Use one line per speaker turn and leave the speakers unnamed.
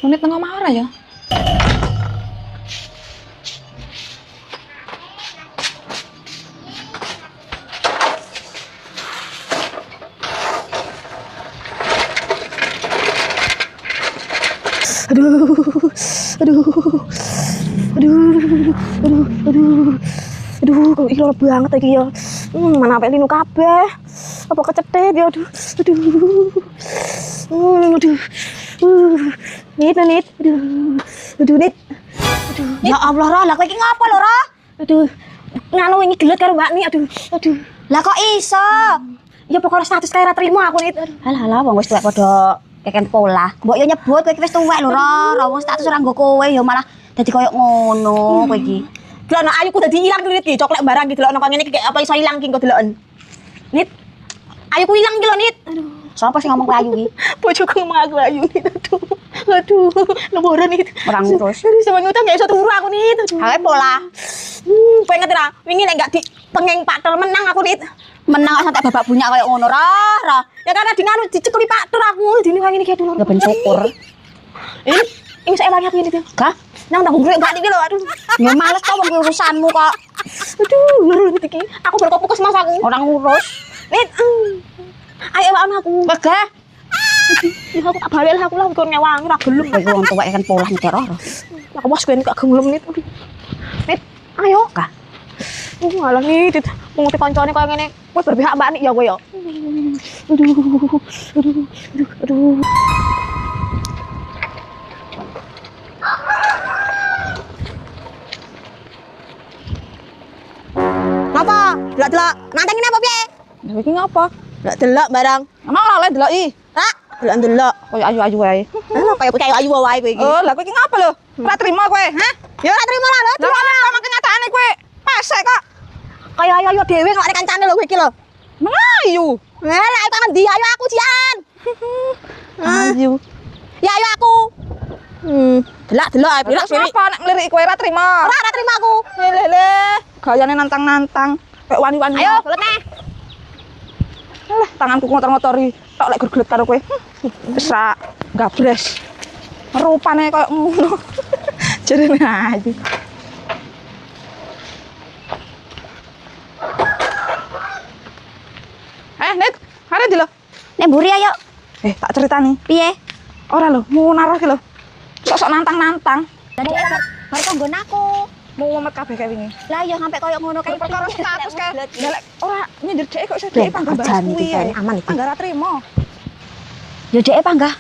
Menit tengah marah ya.
Aduh, aduh, kok iki loro banget iki ya. Mana apa linu kabeh. Apa kecetet ya, aduh. Aduh. Nit. Nit.
Ya Allah, Ra, lah kowe iki ngapa lho, Ra?
Aduh. Nganu ini gelut karo Mbak Ni, aduh.
Lah kok iso?
Ya pokoknya status kayak ra trimo aku Nit.
Halah, wong wis tuwek padha keken pola. Mbok yo nyebut kowe iki wis tuwek lho, Ra. Wong status ora nggo kowe yo malah dadi koyo ngono kowe iki.
Delokno ayuku dadi ilang Nit iki, coklek barang iki delokno kok ngene iki apa iso ilang iki kok deloken. Nit. Ayuku ilang iki lho Nit. Aduh.
Sapa sing ngomong kowe ayu iki?
Bojoku ngomong aku ayu Nit. Aduh. Lemoro Nit.
Ora ngurus.
Sama ngutang gak iso turu aku Nit.
Hawe pola.
Pengen ra, wingi nek gak di pengeng Pak Ter menang aku Nit.
Menang sampai babak bunyak koyo ngono, Ra.
Ya karena di nganu dicekeli Pak Ter aku dini wangi iki dulu.
Ya ben syukur.
Ini saya wangi aku Nit.
Kah?
Nang tanggung gue gak iki lho, aduh.
Ya males kok wong urusanmu kok.
Aduh, luru Nit iki. Aku berfokus Mas aku.
Orang ngurus.
Nit. Ayo ewakan aku.
Kagak.
Ya aku tak balik lah aku lah kon ngewangi ra gelem.
Kowe wong tuwek kan pola nyetir ora.
Aku bos gue gak gelem Nit. Nit, ayo.
Kah?
Alah Nit, mau ngerti kancane koyo ngene. Kowe berpihak Mbak Nik ya kowe ya. Aduh. Ngapa? Delok-delok. Nanteng ini apa piye?
Lah iki ngapa?
Delok barang.
Emang ora oleh deloki.
Hah? Delok.
Koyo ayu-ayu wae.
Lah kayak percaya ayu wae kowe iki.
Oh, lah kowe iki ngapa lho? Ora trimo kowe, hah?
Ya ora trimo lah lho.
Lah kok sama kenyataane kowe pesek kok.
Kayak ayu dhewe kok nek kancane lho kowe iki lho.
Mengayu.
Lah tangan ndi ayu aku jian.
Ayu.
Ya ayu aku. Delok ae
Terus
pilak
apa nek ngliriki kowe ora trimo?
Ora trimo aku.
Lele. Gayane nantang-nantang. Kayak wani-wani.
Ayo, gelet neh.
Alah, tanganku ngotor-ngotori. Tok lek gergelet karo kowe. Wis ra gabres. Rupane koyo ngono. Jerene ayu. Nit, are ndi lho?
Nek mburi ayo.
Tak ceritani.
Piye?
Ora lho, mau naruh ki lho. Sok-sok nantang-nantang.
Tadi bar kanggon aku.
Mau memet kabeh kayak wingi.
Lah ya sampai koyo ngono kae.
Perkara status kae. Lah lek ora nyindir dhek kok iso dhek panggah
Ajan
kuwi.
iki, aman iki.
Panggah ra trimo.
Ya dhek panggah.